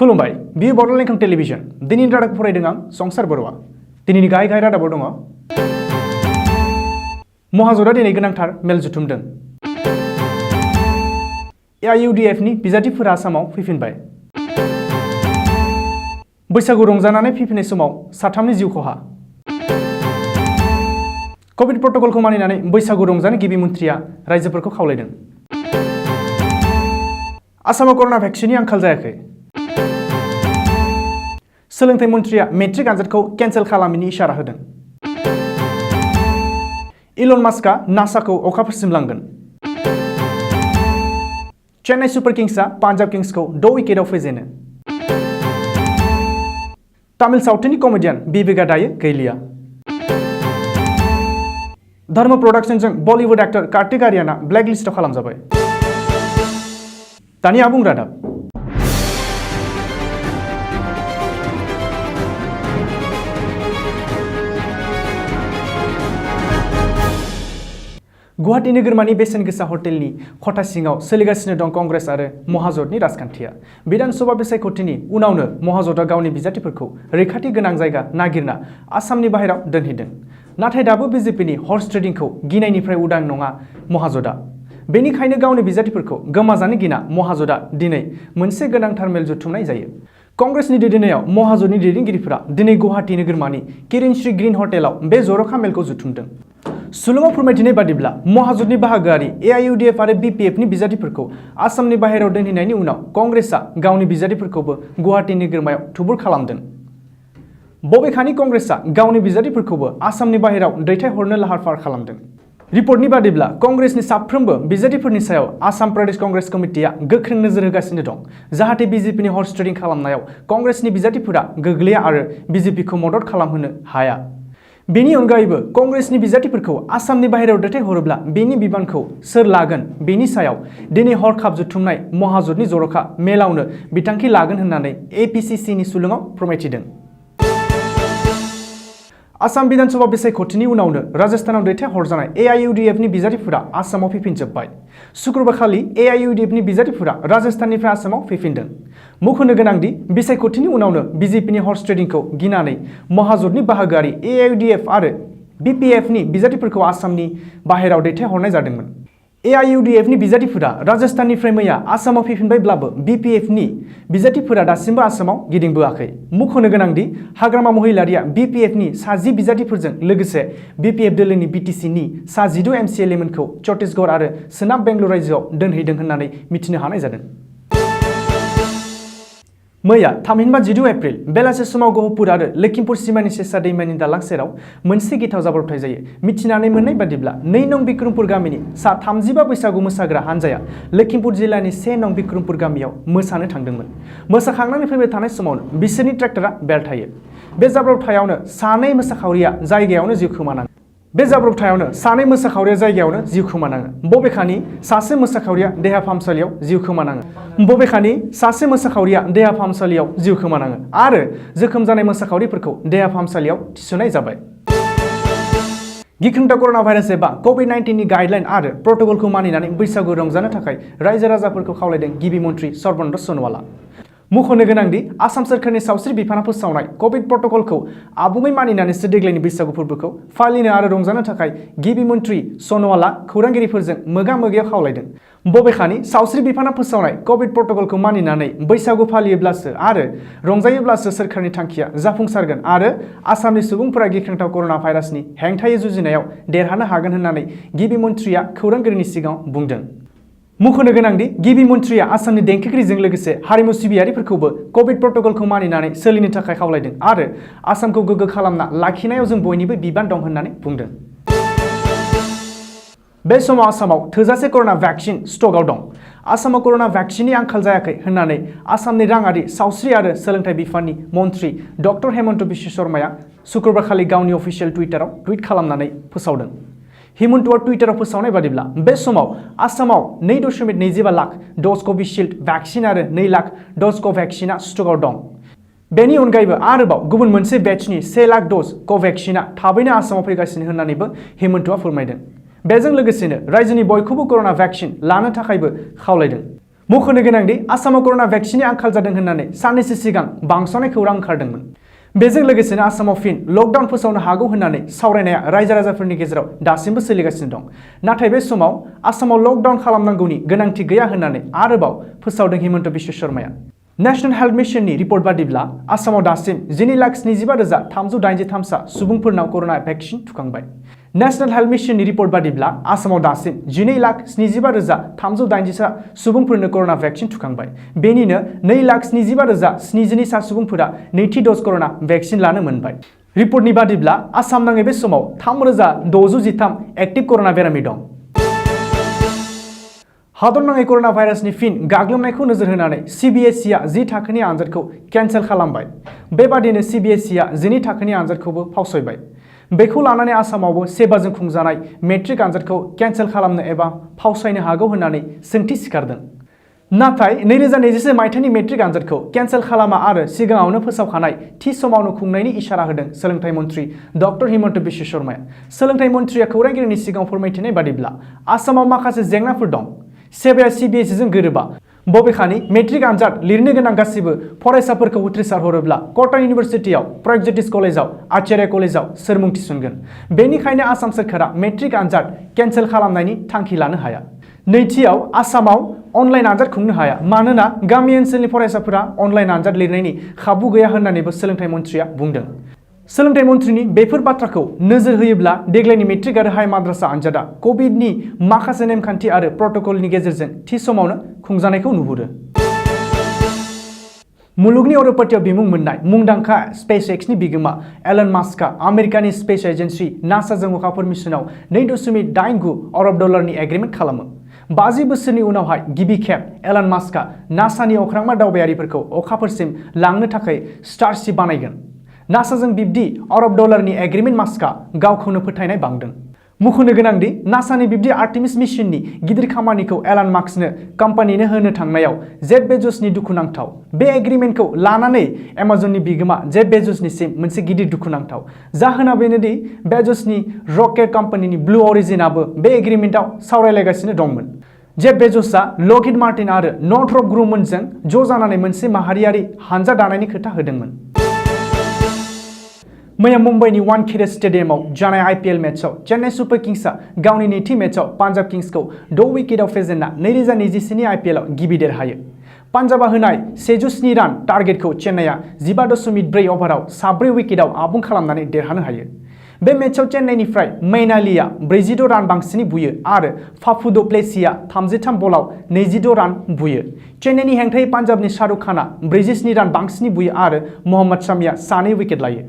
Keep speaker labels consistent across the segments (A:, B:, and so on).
A: खुलुमबाय बियो बड'लेण्ड टेलिभिजन दिनैनि रादाब फरायदों आं संसार बर'आ दिनैनि गाहाय रादाबाव दङ महाजोता दिनै गोनांथार मेल जुथुमदों AIUDFनि बिजाथिफोरा आसामाव फैफिनबाय बैसागु रंजानानै फैफिननाय समाव साथामनि जिउ खहा कभिड प्रट'कलखौ मानिनानै बैसागु रंजानो गिबि मन्थ्रिया रायजोफोरखौ खावलायदों आसामाव कर'ना भेक्सिननि आंखाल जायाखै सोलोंथाइ मन्थ्रिया मेट्रिक आनजादखौ केन्सेल खालामैनि इसारा होदों इलन मास्कआ नासाखौ अखाफोरसिम लांगोन चेन्नाइ सुपार किंग्सआ पान्जाब किंग्सखौ 6 विकेटआव फेजेनो तामिल सावथुननि कमेडियान बिबेका दायो गैलिया धर्म प्रडाक्शनजों बलिउड एक्टर कार्तिक आर्याना ब्लेकलिस्टआव खालामजाबाय दानि आबुं रादाब गुवाहाटी नोगोरमानि बेसेन गोसा हटेलनि खथा सिङाव सोलिगासिनो दं कंग्रेस आरो महाजोतनि राजखान्थिया विधानसभा बिसायख'थिनि उनावनो महाजोतआ गावनि बिजाथिफोरखौ रैखाथि गोनां जायगा नागिरना आसामनि बाहेराव दोनहैदों नाथाय दाबो बिजेपिनि हर्स ट्रेडिंखौ गिनायनिफ्राय उदां नङा महाजोतआ बेनिखायनो गावनि बिजाथिफोरखौ गोमाजानो गिना महाजोतआ दिनै मोनसे गोनांथार मेल जुथुमनाय जायो कंग्रेसनि दैदेननायाव महाजोतनि दैदेनगिरिफोरा दिनै गुवाहाटी नोगोरमानि किरिनश्री ग्रीन हटेलाव बे जर'खा मेलखौ जुथुमदों सुलुङाव फोरमायथिनाय बादिब्ला महाजोतनि बाहागोआरि AIUDF आरो BPFनि बिजाथिफोरखौ आसामनि बाहेरायाव दोनहैनायनि उनाव कंग्रेसआ गावनि बिजाथिफोरखौबो गुवाहाटी नोगोरमायाव थुबुर खालामदों बबेखानि कंग्रेसआ गावनि बिजाथिफोरखौबो आसामनि बाहेरायाव दैथायहरनो लाहार फाहार खालामदों रिपर्टनि बादिब्ला कंग्रेसनि साफ्रोमबो बिजाथिफोरनि सायाव आसाम प्रदेश कंग्रेस कमिटिया गोख्रों नोजोर होगासिनो दं जाहाथे बिजेपिनि हर्स ट्रेडिं खालामनायाव कंग्रेसनि बिजाथिफोरा गोग्लैया आरो बिजेपिखौ मदद खालामहोनो हाया बेनि अनगायैबो कंग्रेसनि बिजाथिफोरखौ आसामनि बाहेरायाव दैथायहरोब्ला बेनि बिबानखौ सोर लागोन बेनि सायाव दिनै हरखाब जुथुमनाय महाजोतनि जर'खा मेलावनो बिथांखि लागोन होननानै APCCनि सुलुङाव फोरमायथिदों आसाम विधानसभा बिसायख'थिनि उनावनो राजस्थानाव दैथायहरजानाय AIUDFनि बिजाथिफोरा आसामाव फैफिनजोब्बाय शुक्रबारखालि AIUDFनि बिजाथिफोरा राजस्थाननिफ्राय आसामाव फैफिनदों मुंख'नो गोनांदि बिसायख'थिनि उनावनो बिजेपिनि हर्स ट्रेडिंखौ गिनानै महाजोतनि बाहागोआरि AIUDF आरो BPFनि बिजाथिफोरखौ आसामनि बाहेरायाव दैथायहरनाय जादोंमोन AIUDFनि बिजाथिफोरा राजस्थाननिफ्राय मैया आसामाव फैफिनबायब्लाबो BPFनि बिजाथिफोरा दासिमबो आसामाव गिदिंबोआखै मुंख'नो गोनांदि हाग्रामा महिलारिया BPFनि 10 बिजाथिफोरजों लोगोसे BPF दोलोनि BTCनि 12 MCLA-मोनखौ छत्तीसगढ़ आरो सोनाब बेंगलर रायजोआव दोनहैदों होननानै मिथिनो हानाय जादों मैया थामहिनबा 16 एप्रिल बेलासे समाव गहपुर आरो लखिमपुर सिमानि सेसा दैमानि दालां सेराव मोनसे गिथाव जाब्रबथाय जायो मिथिनानै मोननाय बादिब्ला 2 नं बिक्रमपुर गामिनि सा 35 बैसागु मोसाग्रा हानजाया लखिमपुर जिल्लानि 1 नं बिक्रमपुर गामियाव मोसानो थांदोंमोन मोसाखांनानै फैबाय थानाय समावनो बिसोरनि ट्रेक्टरा बेलथायो बे जाब्रबथायावनो सानै मोसाखावरिया जायगायावनो जिउ खोमानाङो बे जाब्रबथायावनो सानै मोसाखावरिया जायगायावनो जिउ खोमानाङो बबेखानि सासे मोसाखावरिया देहा फाहामसालियाव जिउ खोमानाङो आरो जोखोम जानाय मोसाखावरिफोरखौ देहा फाहामसालियाव थिसननाय जाबाय गिख्रंथाव कर'ना भाइरास एबा COVID-19नि गाइडलाइन आरो प्रट'कलखौ मानिनानै बैसागु रंजानो थाखाय रायजो राजाफोरखौ खावलायदों गिबि मन्थ्रि सर्बानन्द सन'वालआ मुंख'नो गोनांदि आसाम सोरखारनि सावस्रि बिफाना फोसावनाय कभिड प्रट'कलखौ आबुङै मानिनानैसो देग्लायनि बैसागु फोरबोखौ फालिनो आरो रंजानो थाखाय गिबि मन्थ्रि सन'वालआ खौरांगिरिफोरजों मोगा-मोगियाव खावलायदों बबेखानि सावस्रि बिफाना फोसावनाय कभिड प्रट'कलखौ मानिनानै बैसागु फालियोब्लासो आरो रंजायोब्लासो सोरखारनि थांखिया जाफुंसारगोन आरो आसामनि सुबुंफोरा गिख्रंथाव कर'ना भाइरासनि हेंथायै जुजिनायाव देरहानो हागोन होननानै गिबि मन्थ्रिया खौरांगिरिनि सिगाङाव बुंदों मुंख'नो गोनांदि गिबि मन्थ्रिया आसामनि देंखोगिरिजों लोगोसे हारिमु सिबियारिफोरखौबो कभिड प्रट'कलखौ मानिनानै सोलिनो थाखाय खावलायदों आरो आसामखौ गोग्गो खालामना लाखिनायाव जों बयनिबो बिबान दं होननानै बुंदों बे समाव आसामाव थोजासे कर'ना भेक्सिन स्टकआव दं आसामाव कर'ना भेक्सिननि आंखाल जायाखै होननानै आसामनि राङारि सावस्रि आरो सोलोंथाइ बिफाननि मन्थ्रि डक्टर हेमन्त बिश्व शर्माया शुक्रबारखालि गावनि अफिसियेल टुइटाराव टुइट खालामनानै फोसावदों हेमन्तआ टुइटाराव फोसावनाय बादिब्ला बे समाव आसामाव 2.25 लाख डज कभिशिल्ड भेक्सिन आरो 2 लाख डज कभेक्सिना स्टकआव दं बेनि अनगायैबो आरोबाव गुबुन मोनसे बेचनि 1 लाख डज कभेक्सिना थाबैनो आसामाव फैगासिनो होननानैबो हेमन्तआ फोरमायदों बेजों लोगोसेनो रायजोनि बयखौबो कर'ना भेक्सिन लानो थाखायबो खावलायदों मख'नो गोनांदि आसामाव कर'ना भेक्सिननि आंखाल जादों होननानै साननैसो सिगां बांसावनाय खौरां ओंखारदोंमोन। बेजों लोगोसेनो आसामाव फिन लकडाउन फोसावनो हागौ होननानै सावरायनाया रायजो राजाफोरनि गेजेराव दासिमबो सोलिगासिनो दं। नाथाय बे समाव आसामाव लकडाउन खालामनांगौनि गोनांथि गैया होननानै आरोबाव फोसावदों हिमन्त बिश्व शर्माया। नेशनेल हेल्थ मिशननि रिपर्ट बादिब्ला आसामाव दासिम 12,25,383 सा सुबुंफोरनाव कर'ना भेक्सिन थुखांबाय। नेशनेल हेल्थ मिशननि रिपर्ट बादिब्ला आसामाव दासिम 12,75,380 सा सुबुंफोरनो कर'ना भेक्सिन थुखांबाय। बेनिनो 2,25,072 सा सुबुंफोरा नैथि द'ज कर'ना भेक्सिन लानो मोनबाय। रिपर्टनि बादिब्ला आसाम नाङै बे समाव 3,613 एक्टिभ कर'ना बेरामि दं। हादरनाङै कर'ना भाइरासनि फिन गाग्लोबनायखौ नोजोर होनानै CBSEआ 10 थाखोनि आनजादखौ केन्सेल खालामबाय। बेबादिनो CBSEआ 12 थाखोनि आनजादखौबो फावसयबाय। बेखौ लानानै आसामावबो सेबाजों खुंजानाय मेट्रिक आनजादखौ केन्सेल खालामनो एबा फावसायनो हागौ होननानै सोंथि सिखारदों। नाथाय 2024 मायथाइनि मेट्रिक आनजादखौ केन्सेल खालामा आरो सिगाङावनो फोसावखानाय थि समावनो खुंनायनि इसारा होदों सोलोंथाइ मन्थ्रि डक्टर हिमन्त बिश्व शर्माया। सोलोंथाइ मन्थ्रिया खौरांगिरिनि सिगाङाव फोरमायथिनाय बादिब्ला आसामाव माखासे जेंनाफोर दं। सेबाया CBSEजों गोरोबा। बबेखानि मेट्रिक आनजाद लिरनो गोनां गासिबो फरायसाफोरखौ उथ्रिसार हरोब्ला कटन इउनिभार्सिटियाव, प्रग्येटिस कलेजाव, आचार्य कलेजाव सोर मुं थिसनगोन? बेनिखायनो आसाम सोरखारा मेट्रिक आनजाद केन्सेल खालामनायनि थांखि लानो हाया। नैथियाव आसामाव अनलाइन आनजाद खुंनो हाया मानोना गामि ओनसोलनि फरायसाफोरा अनलाइन आनजाद लिरनायनि खाबु गैया होननानैबो सोलोंथाइ मन्थ्रिया बुंदों। सोलोंथाइ मन्थ्रिनि बेफोर बाथ्राखौ नोजोर होयोब्ला देग्लायनि मेट्रिक आरो हाइ माद्रासा आनजादा कभिडनि माखासे नेमखान्थि आरो प्रट'कलनि गेजेरजों थि समावनो खुंजानायखौ नुहुरो। मुलुगनि अरबपतियाव बिमुं मोननाय मुंदांखा स्पेसएक्सनि बिगोमा एलन मास्कआ आमेरिकानि स्पेस एजेन्सि नासाजों अखाफोर मिशनाव $2.89 अरब एग्रिमेन्ट खालामो। 50 बोसोरनि उनावहाय गिबि खेब एलन मास्कआ नासानि अख्रांमा दावबायारिफोरखौ अखाफोरसिम लांनो थाखाय स्टारशिप बानायगोन। नासाजों बिब्दि $1 अरब एग्रिमेन्ट मास्कआ गावखौनो फोथायनाय बांदों। मख'नो गोनांदि नासानि बिब्दि आर्टेमिस मिशननि गिदिर खामानिखौ एलन मास्कनो कम्पानिनो होनो थांनायाव जेफ बेजसनि दुखुनांथाव। बे एग्रिमेन्टखौ लानानै एमाजननि बिगोमा जेफ बेजसनिसिम मोनसे गिदिर दुखुनांथाव। जाहोना बेनोदि बेजसनि रकेट कम्पानिनि ब्लु अरिजिनआबो बे एग्रिमेन्टआव सावरायलायगासिनो दंमोन। जेफ बेजसआ लकहिड मार्टिन आरो नर्थ्रप ग्रुमनजों ज' जानानै मोनसे माहारियारि हानजा दानायनि खोथा होदोंमोन। मैया मुम्बाइनि वानखेड़े स्टेडियामाव जानाय IPL मेचआव चेन्नाइ सुपार किंग्सआ गावनि नैथि मेचआव पान्जाब किंग्सखौ 6 विकेटआव फेजेनना 2024 नि IPLआव गिबि देरहायो। पान्जाबा होनाय 107 रान टार्गेटखौ चेन्नाइआ 15.4 अभाराव 4 विकेटआव आबुं खालामनानै देरहानो हायो। बे मेचआव चेन्नाइनिफ्राय मेइन आलीआ 46 रान बांसिनै बुयो आरो फाफु डु प्लेसिसआ 33 बलाव 26 रान बुयो। चेन्नाइनि हेंथायै पान्जाबनि शाहरुख खानआ 47 रान बांसिनै बुयो आरो मोहम्मद शामिया 2 विकेट लायो।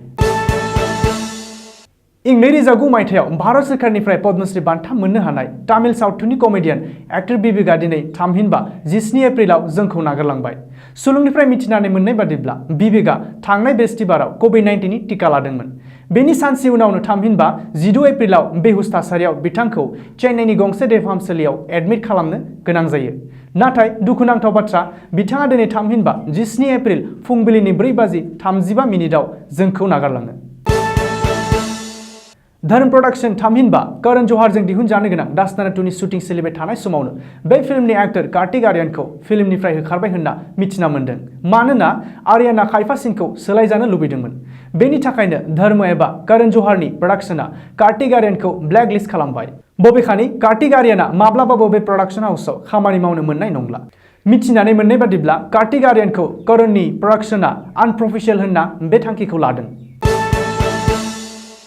A: इं 2009 मायथाइयाव भारत सोरखारनिफ्राय पद्मश्री बान्था मोननो हानाय तामिल सावथुननि कमेडियान एक्टर बिबेकआ दिनै थामहिनबा 17 एप्रिलाव जोंखौ नागारलांबाय। सुलुंनिफ्राय मिथिनानै मोननाय बादिब्ला बिबेकआ थांनाय बृहस्पतिबाराव COVID-19 नि टिका लादोंमोन। बेनि सानसे उनावनो थामहिनबा 16 एप्रिलाव बेहुस थासारियाव बिथांखौ चेन्नाइनि गंसे देहाफाहामसालियाव एडमिट खालामनो गोनां जायो। नाथाय दुखुनांथाव बाथ्रा बिथाङा दिनै थामहिनबा 17 एप्रिल फुंबिलिनि 4:35 जोंखौ नागारलाङो। धर्म प्रडाक्शन थामहिनबा करण जहारजों दिहुनजानो गोनां दास्ताना 2नि शुटिं सोलिबाय थानाय समावनो बे फिल्मनि एक्टर कार्तिक आर्यनखौ फिल्मनिफ्राय होखारबाय होनना मिथिना मोन्दों। मानोना आर्यनआ खायफा सिनखौ सोलायजानो लुबैदोंमोन। बेनि थाखायनो धर्म एबा करण जहारनि प्रडाक्शना कार्तिक आर्यनखौ ब्लेकलिस्ट खालामबाय। बबेखानि कार्तिक आर्यनआ माब्लाबाबो बे प्रडाक्शन हाउसआव खामानि मावनो मोननाय नंला। मिथिनानै मोननाय बादिब्ला कार्तिक आर्यनखौ करणनि प्रडाक्शना आनप्रफेशनेल होनना बे थांखिखौ लादों।